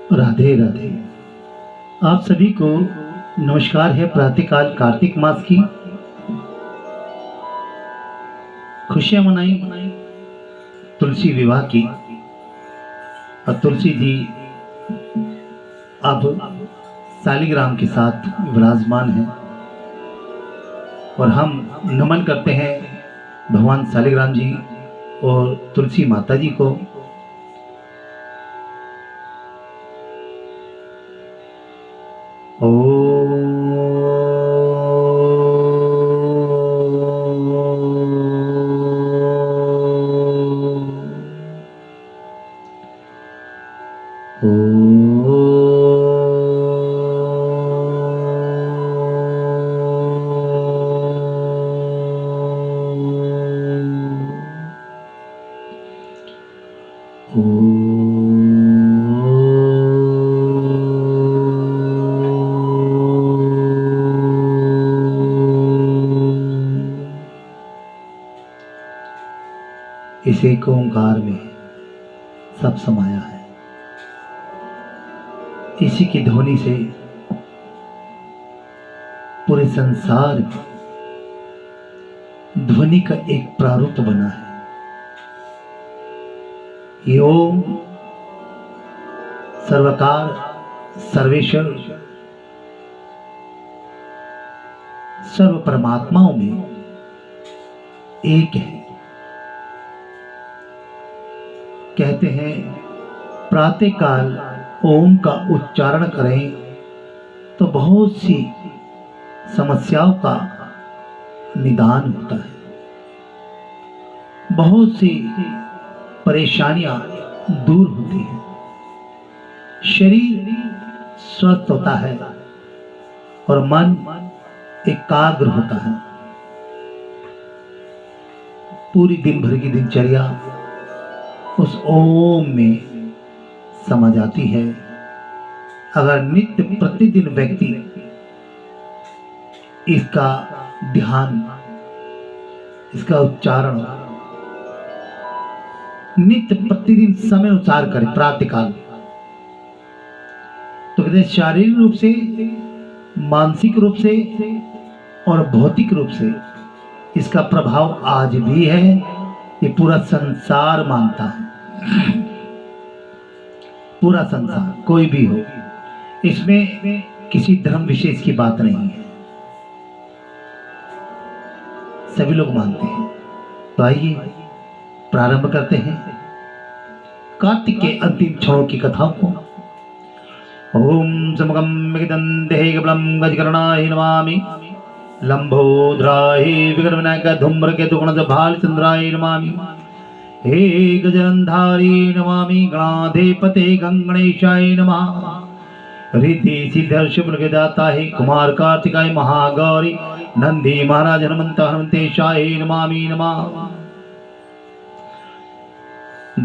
राधे राधे। आप सभी को नमस्कार है। प्रातःकाल कार्तिक मास की खुशियां मनाई तुलसी विवाह की। और तुलसी जी अब शालिग्राम के साथ विराजमान हैं और हम नमन करते हैं भगवान शालिग्राम जी और तुलसी माता जी को। इस एक ओंकार में सब समाया है। इसी की ध्वनि से पूरे संसार में ध्वनि का एक प्रारूप बना है। ये ओम सर्वकार सर्वेश्वर सर्व परमात्माओं में एक है। कहते हैं प्रातःकाल ओम का उच्चारण करें तो बहुत सी समस्याओं का निदान होता है, बहुत सी परेशानियां दूर होती हैं, शरीर स्वस्थ होता है और मन एकाग्र होता है। पूरी दिन भर की दिनचर्या उस ओम में समा जाती है। अगर नित्य प्रतिदिन व्यक्ति इसका ध्यान, इसका उच्चारण नित्य प्रतिदिन समय अनुसार करे प्रातःकाल, तो कहते हैं शारीरिक रूप से, मानसिक रूप से और भौतिक रूप से इसका प्रभाव आज भी है। ये पूरा संसार मानता है, पूरा संसार कोई भी हो, इसमें किसी धर्म विशेष की बात नहीं है, सभी लोग मानते हैं। तो आइए प्रारंभ करते हैं कार्तिक के अंतिम क्षणों की कथाओं को। ओम समगम विगदंतेहबलम गजकर्णाय नमामि लंबोदराय विकटविनायक धूम्रकेतु गणभालचंद्राय नमामि। हे गजरंधारी नमामि गणाधिपते गंगणेशाय नमः। रिद्धि सिद्धर्ष मुनिदाता हे कुमार कार्तिकाय महागौरी नंदी महाराज हनुमंत हनुमंतेशाय नमामि नमः।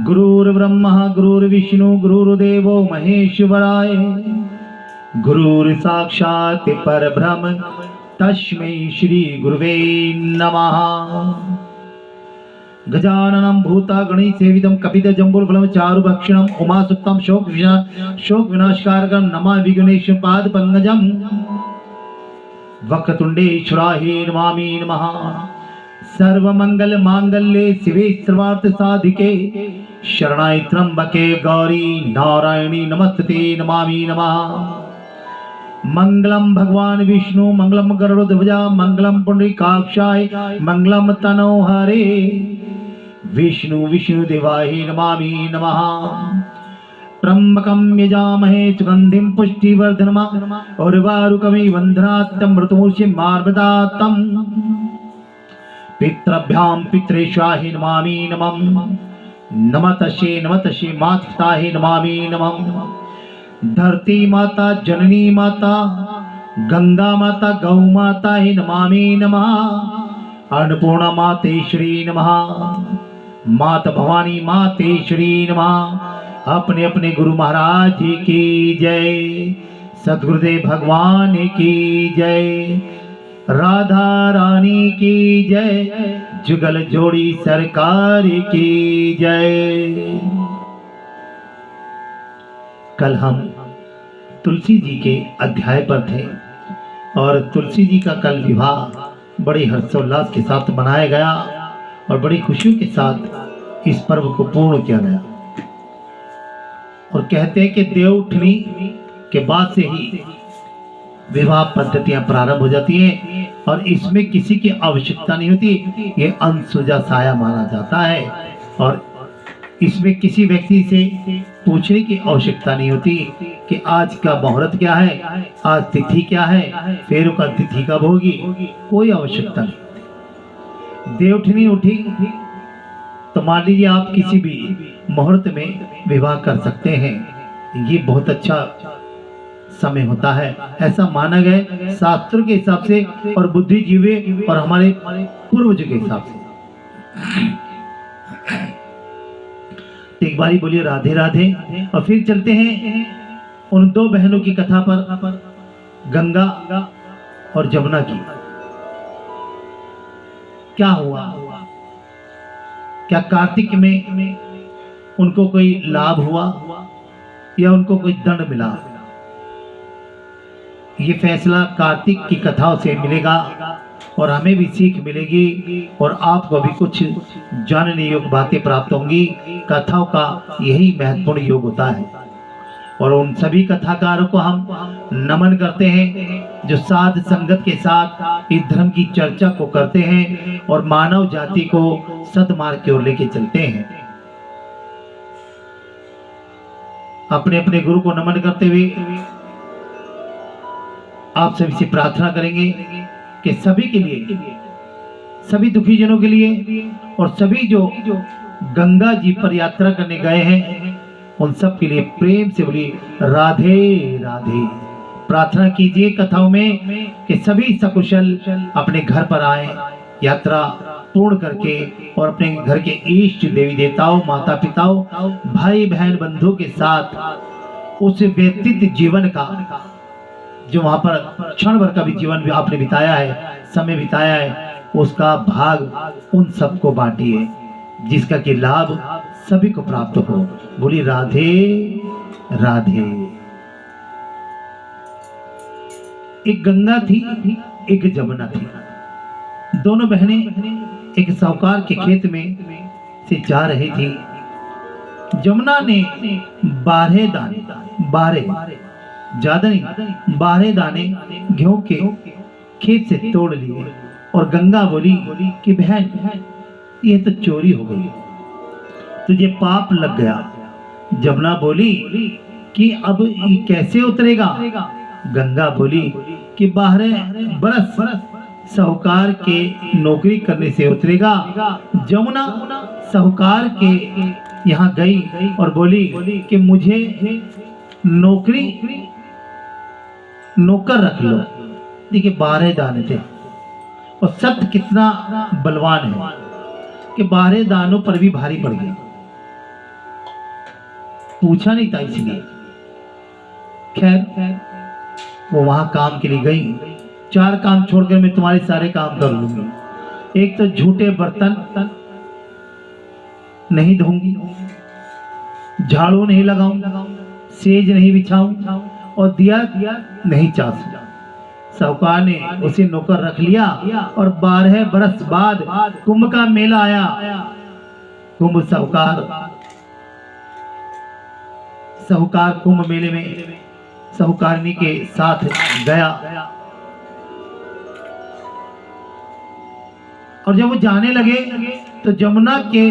गुरुर्ब्रह्मा गुरुर्विष्णु गुरुर्देवो महेश्वराय गुरुर्साक्षात् परब्रह्म तस्मै श्री गुरुवे नमः। गजाननं भूतागणैः कपित जम्बूफलं चारुभक्षणं उमासुप्तं शोक विनाशकारकं नमामि विघ्नेश्वर पाद पंकजं। वक्रतुंडेश्वराय नमामि नमः। सर्वमंगल मांगल्ये शिवे सर्वार्थ साधिके शरणाय त्र्यंबके गौरी नारायणी नमस्ते नमामि नमः। मंगलम भगवान विष्णु मंगलम गरुड़ध्वजा मंगलम पुंडरीकाक्षाय मंगलम तनोहरे विष्णु विष्णुदेवाय नमामि नमः। त्र्यंबकं यजामहे सुगंधिं पुष्टिवर्धनम् उर्वारुकमिव बन्धनात् मृत्युर्मुक्षीयमामृतात् पितृभ्यां पितृेशाय नमामि नमः। नमतस्यै मातपिताय नमामि नमः। धरती माता जननी माता गंगा माता गौ माता ही नमामि नमः। अन्नपूर्णा मातेश्वरी नमः। माता भवानी मातेश्वरी नमः। अपने अपने गुरु महाराज जी की जय, सद्गुरुदेव भगवान की जय, राधा रानी की जय, जुगल जोड़ी सरकार की जय। कल हम तुलसी जी के अध्याय पर थे और तुलसी जी का कल विवाह बड़े हर्षोल्लास के साथ मनाया गया और बड़ी खुशियों के साथ इस पर्व को पूर्ण किया गया। और कहते हैं कि देवउठनी के बाद से ही विवाह पद्धतियां प्रारंभ हो जाती हैं और इसमें किसी की आवश्यकता नहीं होती। ये अनसुलझा साया माना जाता है और इसमें किसी व्यक्ति से पूछने की आवश्यकता नहीं होती कि आज का मुहूर्त क्या है, आज तिथि क्या है, फेरों का तिथि कब होगी, कोई आवश्यकता नहीं होती। देवउठनी उठी तो मान लीजिए आप किसी भी मुहूर्त में विवाह कर सकते हैं। ये बहुत अच्छा समय होता है, ऐसा माना गया शास्त्रों के हिसाब से और बुद्धिजीवी और हमारे पूर्वजों के हिसाब से। तो एक बारी बोलिए राधे राधे। और फिर चलते हैं उन दो बहनों की कथा पर, गंगा और जमुना की। क्या हुआ? क्या कार्तिक में उनको कोई लाभ हुआ या उनको कोई दंड मिला? ये फैसला कार्तिक की कथाओं से मिलेगा और हमें भी सीख मिलेगी और आपको भी कुछ जानने योग्य बातें प्राप्त होंगी। कथाओं का यही महत्वपूर्ण योग होता है और उन सभी कथाकारों को हम नमन करते हैं जो साध संगत के साथ इस धर्म की चर्चा को करते हैं और मानव जाति को सद्मार्ग की ओर लेके चलते हैं। अपने अपने गुरु को नमन करते हुए आप सभी से प्रार्थना करेंगे कि सभी के लिए, सभी दुखी जनों के लिए और सभी जो गंगा जी पर यात्रा करने गए हैं उन सब के लिए प्रेम से बोली राधे राधे। प्रार्थना कीजिए कथाओं में कि सभी सकुशल अपने घर पर आए, यात्रा पूर्ण करके और अपने घर के इष्ट देवी देवताओं, माता पिताओं, भाई बहन बंधुओं के साथ उस व्यतीत जीवन का जो वहां पर क्षण भर का भी जीवन भी आपने बिताया है, समय बिताया है, उसका भाग उन सबको बांटिए जिसका कि लाभ सभी को प्राप्त हो। बोली राधे राधे। एक गंगा थी, एक जमुना थी। दोनों बहनें एक साहूकार के खेत में से जा रही थी। जमुना ने 12 दाने, 12 ज्यादा नहीं, 12 दाने गेहूं के खेत से तोड़ लिए और गंगा बोली कि बहन ये तो चोरी हो गई, तुझे पाप लग गया। जमुना बोली कि अब ये कैसे उतरेगा? गंगा बोली कि 12 बरस साहूकार के नौकरी करने से उतरेगा। जमुना साहूकार के यहाँ गई और बोली कि मुझे नौकर रख लो। देखिए 12 दाने थे और सत्य कितना बलवान है कि 12 दानों पर भी भारी पड़ गए। पूछा नहीं था इसलिए। खैर वो वहां काम के लिए गई। 4 काम छोड़कर मैं तुम्हारे सारे काम कर लूंगी। एक तो झूठे बर्तन नहीं धोऊंगी, झाड़ू नहीं लगाऊं, सेज नहीं बिछाऊं और दिया नहीं चाहूं। साहूकार ने उसे नौकर रख लिया और 12 बरस बाद कुंभ का मेला आया। कुंभ साहूकार कुंभ मेले में साहूकारनी के साथ गया और जब वो जाने लगे तो जमुना के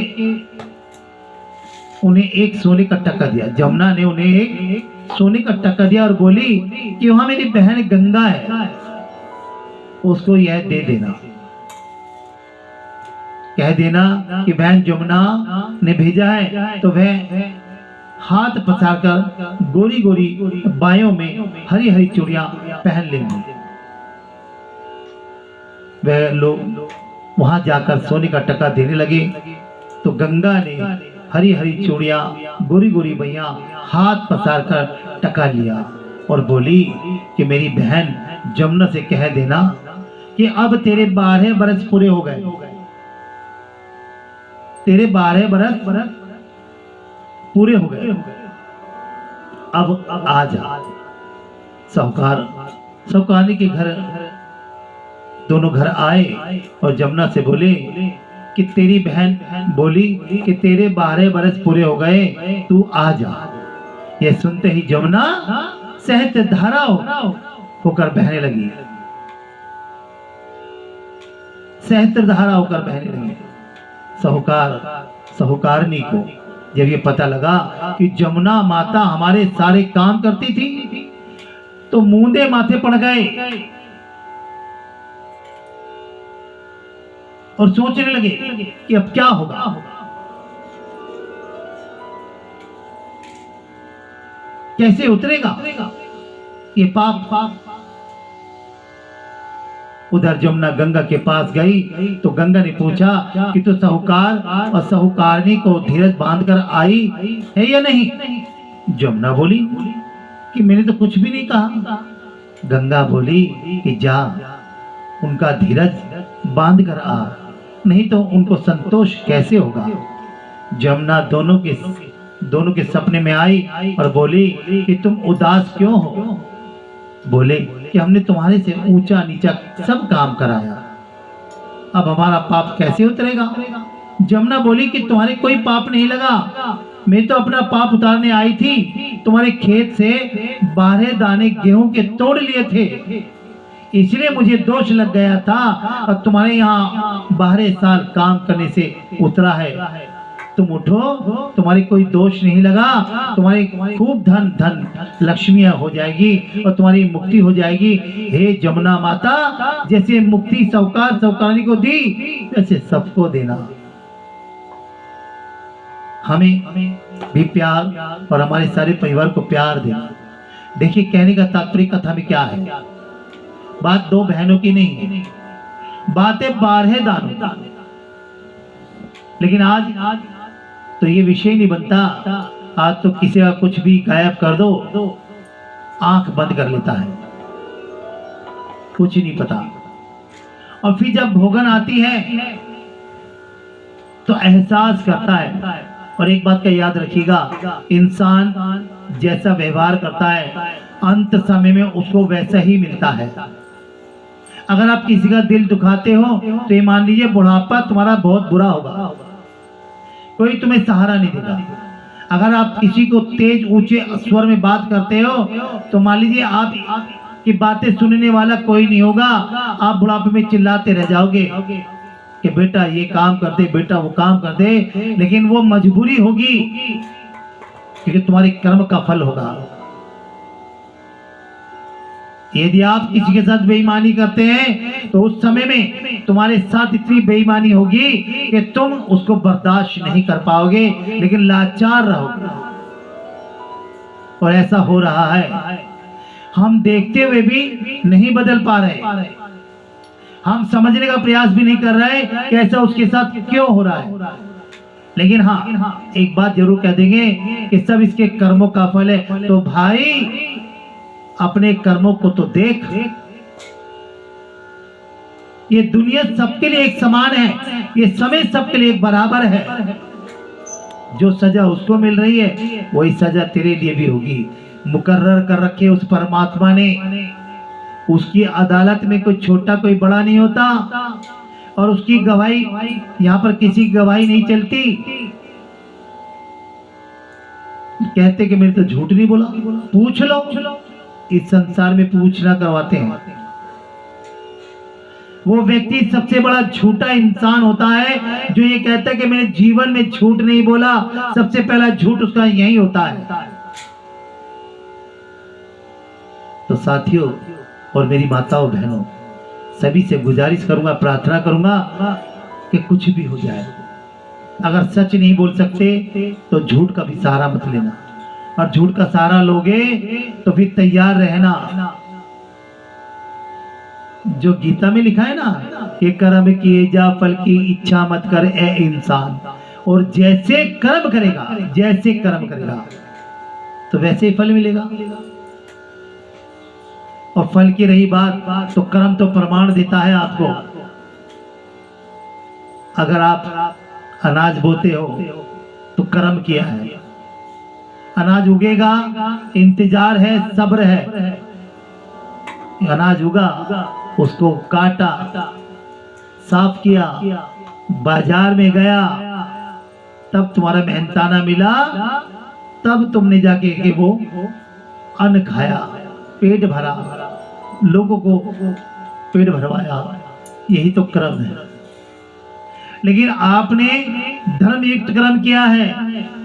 उन्हें एक सोने का टक्का दिया। जमुना ने उन्हें एक सोने का टक्का दिया और बोली कि वहां मेरी बहन गंगा है, उसको यह दे देना, कह देना कि बहन जमुना ने भेजा है। तो वह हाथ पसारकर गोरी गोरी बायों में हरी हरी चूड़ियां पहन लेंगी। वह लोग वहां जाकर सोने का टक्का देने लगे तो गंगा ने हरी हरी चूड़ियां, गोरी गोरी बैया हाथ पसार कर टका लिया और बोली कि मेरी बहन जमुना से कह देना कि अब तेरे 12 बरस पूरे हो गए, तेरे 12 बरस पूरे हो गए अब आ जा। साहूकार के घर दोनों घर आए और जमुना से बोले कि तेरी बहन बोली कि तेरे 12 बरस पूरे हो गए, तू आ जा। ये सुनते ही जमुना सहज धारा होकर बहने लगी, सहस्त्र धारा होकर बहने लगी। साहूकारनी को जब ये पता लगा कि जमुना माता हमारे सारे काम करती थी तो मूंदे माथे पड़ गए और सोचने लगे कि अब क्या होगा। कैसे उतरेगा ये पाप। उधर जमुना गंगा के पास गई तो गंगा ने पूछा कि तो साहूकार और साहूकारनी को धीरज बांधकर आई है या नहीं। जमुना बोली कि मैंने तो कुछ भी नहीं कहा। गंगा बोली कि जा उनका धीरज बांध कर आ, नहीं तो उनको संतोष कैसे होगा। जमुना दोनों के सपने में आई और बोली कि तुम उदास क्यों हो। बोले कि हमने तुम्हारे से ऊंचा नीचा सब काम कराया, अब हमारा पाप कैसे उतरेगा। जमुना बोली कि तुम्हारे कोई पाप नहीं लगा, मैं तो अपना पाप उतारने आई थी। तुम्हारे खेत से 12 दाने गेहूं के तोड़ लिए थे, इसलिए मुझे दोष लग गया था और तुम्हारे यहाँ 12 साल काम करने से उतरा है। तुम उठो, तुम्हारी कोई दोष नहीं लगा, तुम्हारी खूब धन लक्ष्मियां हो जाएगी और तुम्हारी मुक्ति हो जाएगी। हे जमुना माता, जैसे मुक्ति साहूकारनी को दी वैसे सबको देना। हमें भी प्यार और हमारे सारे परिवार को प्यार देना। देखिए कहने का तात्पर्य कथा में क्या है। बात 2 बहनों की नहीं है, बात है 12 दानों। लेकिन आज तो ये विषय नहीं बनता। आज तो किसी का कुछ भी गायब कर दो, आंख बंद कर लेता है, कुछ नहीं पता। और फिर जब भोगन आती है तो एहसास करता है। और एक बात का याद रखिएगा, इंसान जैसा व्यवहार करता है अंत समय में उसको वैसा ही मिलता है। अगर आप किसी का दिल दुखाते हो तो ये मान लीजिए बुढ़ापा तुम्हारा बहुत बुरा होगा, कोई तुम्हें सहारा नहीं देगा। अगर आप किसी को तेज ऊंचे स्वर में बात करते हो तो मान लीजिए आप की बातें सुनने वाला कोई नहीं होगा। आप बुढ़ापे में चिल्लाते रह जाओगे कि बेटा ये काम कर दे, बेटा वो काम कर दे, लेकिन वो मजबूरी होगी क्योंकि तुम्हारे कर्म का फल होगा। यदि आप किसी के साथ बेईमानी करते हैं तो उस समय में तुम्हारे साथ इतनी बेईमानी होगी कि तुम उसको बर्दाश्त नहीं कर पाओगे, लेकिन लाचार रहोगे। और ऐसा हो रहा है, हम देखते हुए भी नहीं बदल पा रहे, हम समझने का प्रयास भी नहीं कर रहे कि ऐसा उसके साथ क्यों हो रहा है। लेकिन हाँ, एक बात जरूर कह देंगे कि सब इसके कर्मों का फल है। तो भाई अपने कर्मों को तो देख। ये दुनिया सबके लिए एक समान है, ये समय सबके लिए एक बराबर है। जो सजा उसको मिल रही है वही सजा तेरे लिए भी होगी। मुकर्रर कर रखे उस परमात्मा ने। उसकी अदालत में कोई छोटा कोई बड़ा नहीं होता और उसकी गवाही यहाँ पर किसी की गवाही नहीं चलती। कहते कि मेरे तो झूठ नहीं बोला, पूछ लो। इस संसार में पूछना करवाते हैं। वो व्यक्ति सबसे बड़ा झूठा इंसान होता है जो ये कहता है कि मैंने जीवन में झूठ नहीं बोला। सबसे पहला झूठ उसका यही होता है। तो साथियों और मेरी माताओं बहनों, सभी से गुजारिश करूंगा, प्रार्थना करूंगा कि कुछ भी हो जाए, अगर सच नहीं बोल सकते तो झूठ का भी सहारा मत लेना। और झूठ का सहारा लोगे तो फिर तैयार रहना। जो गीता में लिखा है ना कि कर्म किए जा फल की इच्छा मत कर ए इंसान। और जैसे कर्म करेगा तो वैसे ही फल मिलेगा। और फल की रही बात तो कर्म तो प्रमाण देता है आपको। अगर आप अनाज बोते हो तो कर्म किया है, अनाज उगेगा, इंतजार है, सब्र है। अनाज उगा, उसको काटा, साफ किया, बाजार में गया, तब तुम्हारा मेहनताना मिला, तब तुमने जाके के वो अन्न खाया, पेट भरा, लोगों को पेट भरवाया। यही तो कर्म है। लेकिन आपने धर्म युक्त कर्म किया है।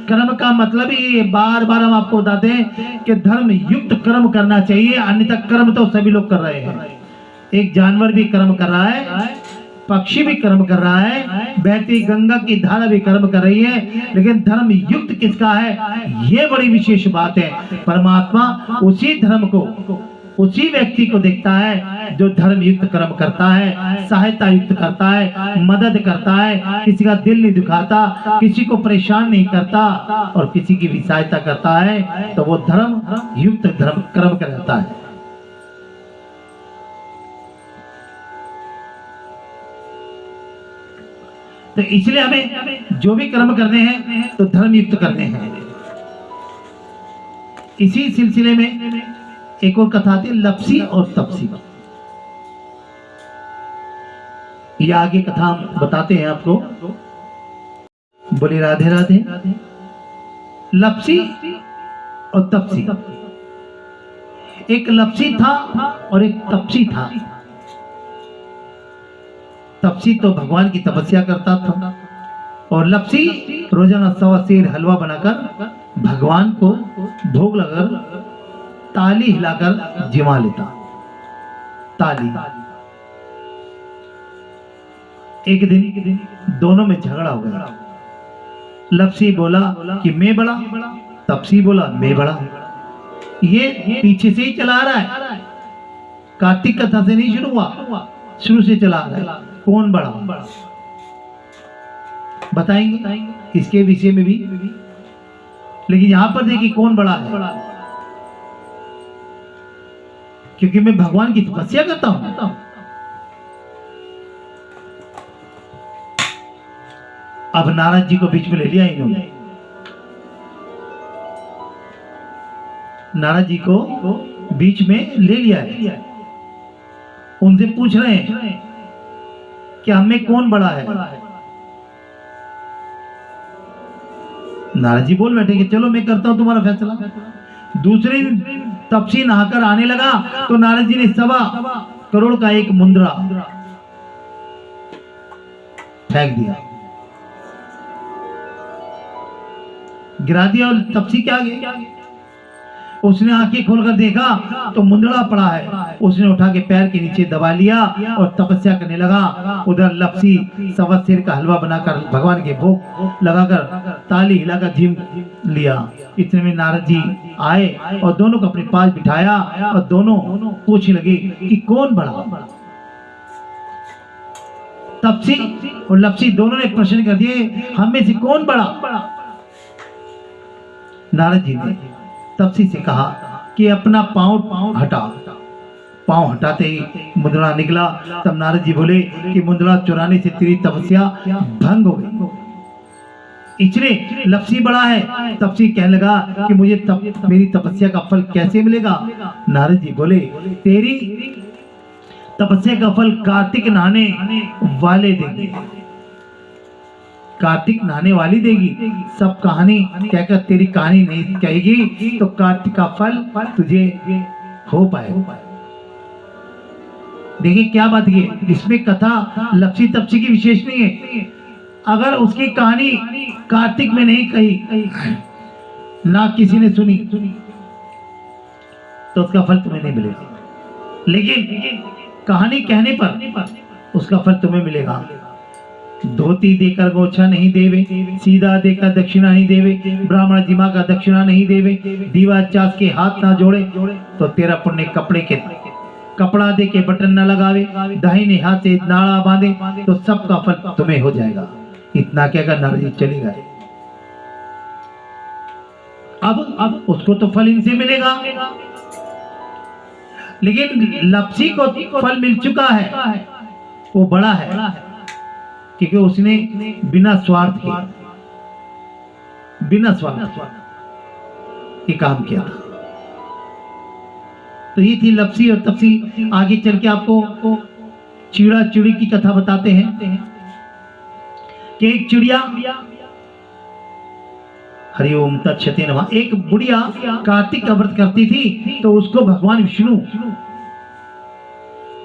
कर्म का मतलब ही बार बार हम आपको बताते हैं कि धर्म युक्त कर्म करना चाहिए, अन्यथा कर्म तो सभी लोग कर रहे हैं। एक जानवर भी कर्म कर रहा है, पक्षी भी कर्म कर रहा है, बहती गंगा की धारा भी कर्म कर रही है, लेकिन धर्म युक्त किसका है, ये बड़ी विशेष बात है। परमात्मा उसी धर्म को, उसी व्यक्ति को देखता है जो धर्म युक्त कर्म करता है, सहायता युक्त करता है, मदद करता है, किसी का दिल नहीं दुखाता, किसी को परेशान नहीं करता और किसी की भी सहायता करता है, तो वो धर्म युक्त धर्म कर्म करता है। तो इसलिए हमें जो भी कर्म करने हैं तो धर्म युक्त करने हैं। इसी सिलसिले में एक और कथा थी, लपसी और तपसी। ये आगे कथा हम बताते हैं आपको। बोली राधे राधे। लपसी और तपसी, एक लपसी था और एक तपसी था। तपसी तो भगवान की तपस्या करता था और लपसी रोजाना 100 सेर हलवा बनाकर भगवान को भोग लगाकर ताली हिलाकर जिमा लेता। ताली। एक दिन दोनों में झगड़ा हो गया। लपसी बोला कि मैं बड़ा, तपसी बोला मैं बड़ा। ये पीछे से ही चला आ रहा है, कार्तिक कथा से नहीं शुरू हुआ, शुरू से चला आ रहा है। कौन बड़ा बताएंगे इसके विषय में भी, लेकिन यहां पर देखिए कौन बड़ा है, क्योंकि मैं भगवान की तपस्या करता हूं। अब नारद जी को बीच में ले लिया इन्होंने। नारद जी को बीच में ले लिया है। उनसे पूछ रहे हैं कि हमें कौन बड़ा है। नारद जी बोल बैठे कि चलो मैं करता हूं तुम्हारा फैसला। दूसरे दिन तपसी नहाकर आने लगा तो नारद जी ने 1.25 करोड़ का एक मुद्रा फेंक दिया, गिरा दिया और तपसी क्या गया। उसने आंखें खोलकर देखा तो मुंदड़ा पड़ा है। उसने उठा के पैर के नीचे दबा लिया और तपस्या करने लगा। उधर लपसी 1.25 सेर का हलवा बनाकर भगवान के भोग लगाकर ताली हिलाकर झिम लिया। इतने में नारद जी आए और दोनों को अपने पास बिठाया और दोनों पूछने लगे कि कौन बड़ा। तपसी और लपसी दोनों ने प्रश्न कर दिए, हम में से कौन बड़ा। नारद जी ने तपसी से कहा कि अपना पांव हटा। पांव हटाते ही मुद्रा निकला। तब नारद जी बोले कि मुद्रा चुराने से तेरी तपस्या भंग हो गई। इसलिए लपसी बड़ा है। तपसी कहने लगा कि मुझे मेरी तपस्या का फल कैसे मिलेगा। नारद जी बोले तेरी तपस्या का फल कार्तिक नहाने वाले देंगे, कार्तिक नहाने वाली देगी। सब कहानी कहकर तेरी कहानी नहीं कहेगी तो कार्तिक का फल तुझे हो पाएगा। देखिए क्या बात है, इसमें कथा लपसी तपसी की विशेष नहीं है। अगर उसकी कहानी कार्तिक में नहीं कही, ना किसी ने सुनी, तो उसका फल तुम्हें नहीं मिलेगा। लेकिन कहानी कहने पर उसका फल तुम्हें मिलेगा। धोती देकर गोछा नहीं देवे, सीधा देकर दक्षिणा नहीं देवे, ब्राह्मण जिमा का दक्षिणा नहीं देवे, दीवा चास के हाथ ना जोड़े तो तेरा पुण्य कपड़े के कपड़ा दे के बटन न लगावे, दाहिने हाथ से नाड़ा बांधे तो सबका फल तुम्हें हो जाएगा। इतना कहकर नारद जी चले गए। अब उसको तो फल इनसे मिलेगा, लेकिन लपसी को फल मिल चुका है, वो बड़ा है क्योंकि उसने बिना स्वार्थ के ये काम किया था। तो ये थी लपसी और तपसी। आगे चल के आपको चिड़ा चिड़ी की कथा बताते हैं कि एक चिड़िया, हरिओम तत्सते नमः, एक बुढ़िया कार्तिक का व्रत करती थी। तो उसको भगवान विष्णु,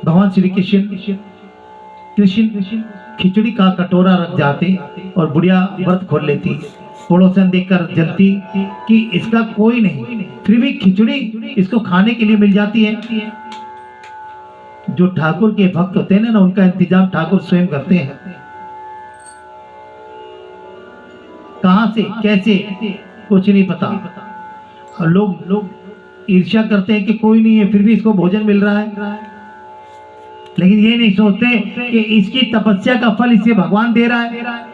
भगवान श्री कृष्ण खिचड़ी का कटोरा रख जाते और बुढ़िया व्रत खोल लेती। पड़ोसन देखकर जलती कि इसका कोई नहीं, फिर भी खिचड़ी इसको खाने के लिए मिल जाती है। जो ठाकुर के भक्त होते हैं ना, उनका इंतजाम ठाकुर स्वयं करते हैं। कहां से कैसे कुछ नहीं पता। और लोग ईर्ष्या करते हैं कि कोई नहीं है फिर भी इसको भोजन मिल रहा है, लेकिन ये नहीं सोचते कि इसकी तपस्या का फल इसे भगवान दे रहा है।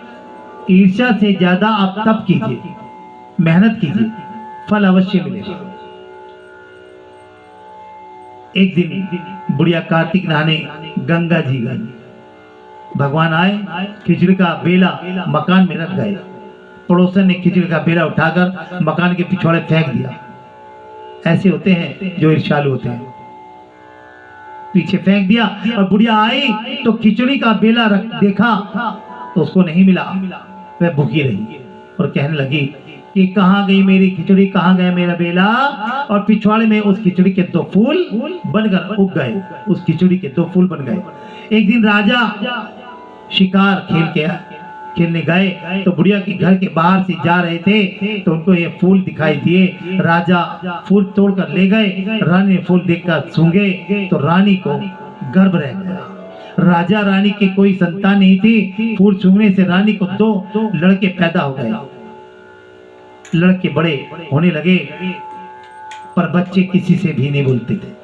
ईर्ष्या से ज्यादा आप तप कीजिए, मेहनत कीजिए, फल अवश्य मिलेगा। एक दिन बुढ़िया कार्तिक नहाने गंगा जी गई। भगवान आए, खिचड़ी का बेला मकान में रख गए। पड़ोसन ने खिचड़ी का बेला उठाकर मकान के पिछवाड़े फेंक दिया। ऐसे होते हैं जो ईर्ष्यालु होते हैं, पीछे फेंक दिया। और बुढ़िया आई तो खिचड़ी का बेला रख देखा तो उसको नहीं मिला। वह भूखी रही और कहने लगी कि कहाँ गई मेरी खिचड़ी, कहाँ गया मेरा बेला। और पिछवाड़े में उस खिचड़ी के 2 फूल बनकर उग गए। उस खिचड़ी के 2 फूल बन गए। एक दिन राजा शिकार खेलने गए तो बुढ़िया के घर के बाहर से जा रहे थे तो उनको ये फूल दिखाई दिए। राजा फूल तोड़कर ले गए। रानी ने फूल देखकर सूंघे तो रानी को गर्भ रह गया। राजा रानी के कोई संतान नहीं थी। फूल सूंघने से रानी को 2 लड़के पैदा हो गए। लड़के बड़े होने लगे पर बच्चे किसी से भी नहीं बोलते थे।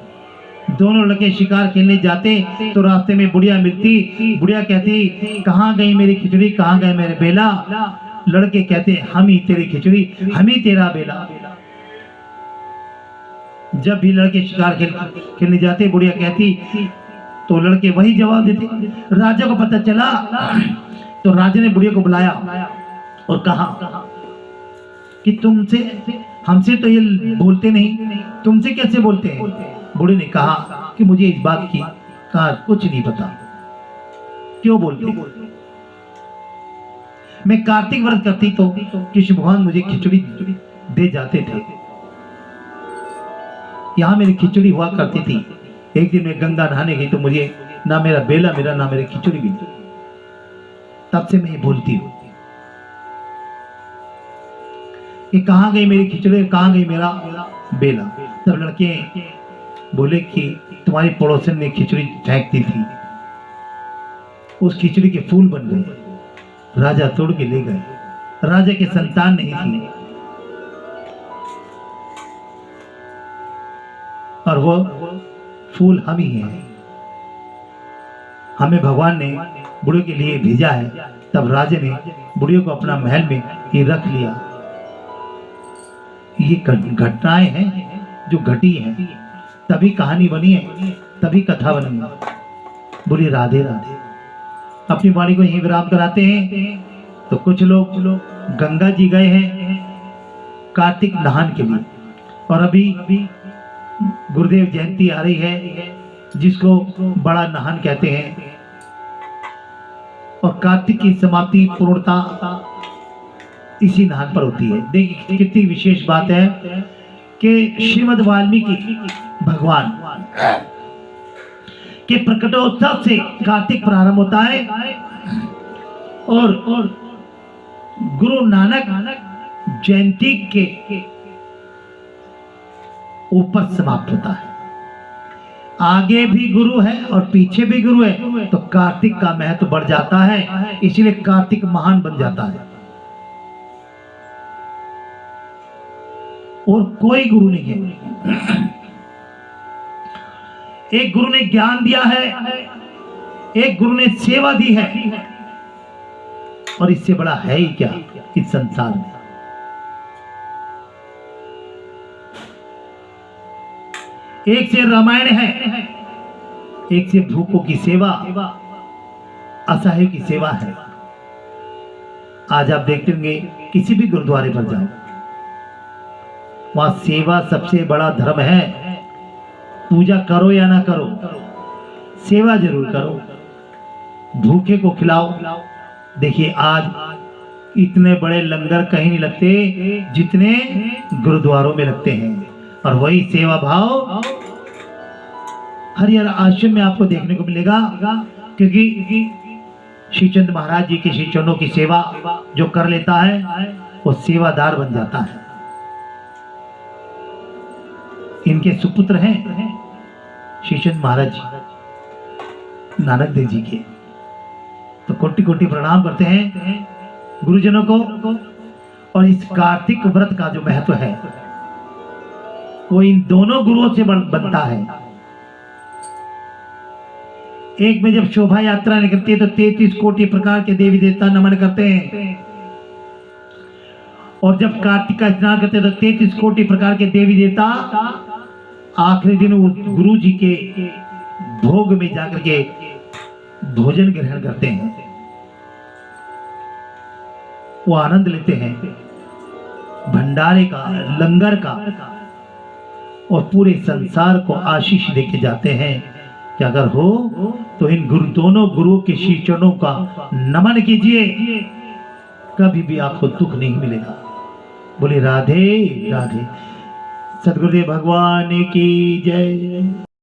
दोनों लड़के शिकार खेलने जाते तो रास्ते में बुढ़िया मिलती। बुढ़िया कहती कहाँ गई मेरी खिचड़ी, कहाँ गए मेरे बेला। लड़के कहते हम ही तेरी खिचड़ी, हम ही तेरा बेला। जब भी लड़के शिकार खेलने जाते बुढ़िया कहती तो लड़के वही जवाब देते। राजा को पता चला तो राजा ने बुढ़िया को बुलाया और कहा कि तुमसे, हमसे तो ये बोलते नहीं, तुमसे कैसे बोलते हैं। बूढ़े ने कहा कि मुझे इस बात की कुछ नहीं पता, क्यों बोलते। मैं कार्तिक व्रत करती तो कृष्ण भगवान मुझे खिचड़ी दे जाते थे। यहां मेरी खिचड़ी हुआ करती थी। एक दिन मैं गंगा नहाने गई तो मुझे ना मेरा बेला मिला ना मेरी खिचड़ी मिली। तब से मैं ये बोलती हूँ कि कहाँ गई मेरी खिचड़ी, कहाँ गई मेरा बेला। तब लड़के बोले कि तुम्हारी पड़ोसन ने खिचड़ी फेंक दी थी, उस खिचड़ी के फूल बन गए, राजा तोड़ के ले गए। राजा के संतान नहीं थी और वो फूल हम ही हैं। हमें भगवान ने बुढ़े के लिए भेजा है। तब राजा ने बुढ़ियों को अपना महल में ही रख लिया। ये घटनाएं हैं जो घटी हैं, तभी कहानी बनी है, तभी कथा बनी है। बोलिए राधे राधे। अपनी वाणी को यहीं विराम कराते हैं। तो कुछ लोग गंगा जी गए हैं कार्तिक नहान के लिए, और अभी गुरुदेव जयंती आ रही है जिसको बड़ा नहान कहते हैं। और कार्तिक की समाप्ति पूर्णता इसी नहान पर होती है। देखिए कितनी विशेष बात है कि श्रीमद् वाल्मीकि भगवान के प्रकटोत्सव से कार्तिक प्रारंभ होता है और गुरु नानक जयंती के ऊपर समाप्त होता है। आगे भी गुरु है और पीछे भी गुरु है, तो कार्तिक का महत्व बढ़ जाता है, इसलिए कार्तिक महान बन जाता है। और कोई गुरु नहीं है। एक गुरु ने ज्ञान दिया है, एक गुरु ने सेवा दी है, और इससे बड़ा है ही क्या इस संसार में। एक से रामायण है, एक से भूखों की सेवा, असहायों की सेवा है। आज आप देखते होंगे किसी भी गुरुद्वारे पर जाओ, वहां सेवा सबसे बड़ा धर्म है। पूजा करो या ना करो, सेवा जरूर करो, भूखे को खिलाओ। देखिए आज इतने बड़े लंगर कहीं नहीं लगते जितने गुरुद्वारों में लगते हैं, और वही सेवा भाव हरिहर आश्रम में आपको देखने को मिलेगा। क्योंकि श्रीचंद महाराज जी के श्री चरणों की सेवा जो कर लेता है वो सेवादार बन जाता है। इनके सुपुत्र हैं श्रीचंद महाराज जी नानक देव जी के, तो कोटि कोटि प्रणाम करते हैं गुरुजनों को। और इस कार्तिक व्रत का जो महत्व है वो इन दोनों गुरुओं से बनता है। एक में जब शोभा यात्रा निकलती है तो 33 कोटि प्रकार के देवी देवता नमन करते हैं, और जब कार्तिक का स्नान करते हैं तो 33 कोटि प्रकार के देवी देवता आखिरी दिन वो गुरु जी के भोग में जाकर के भोजन ग्रहण करते हैं, वो आनंद लेते हैं भंडारे का, लंगर का, और पूरे संसार को आशीष देके जाते हैं कि अगर हो तो इन दोनों गुरुओं के श्री चरणों का नमन कीजिए, कभी भी आपको दुख नहीं मिलेगा। बोले राधे राधे। सद्गुरुदेव भगवान की जय।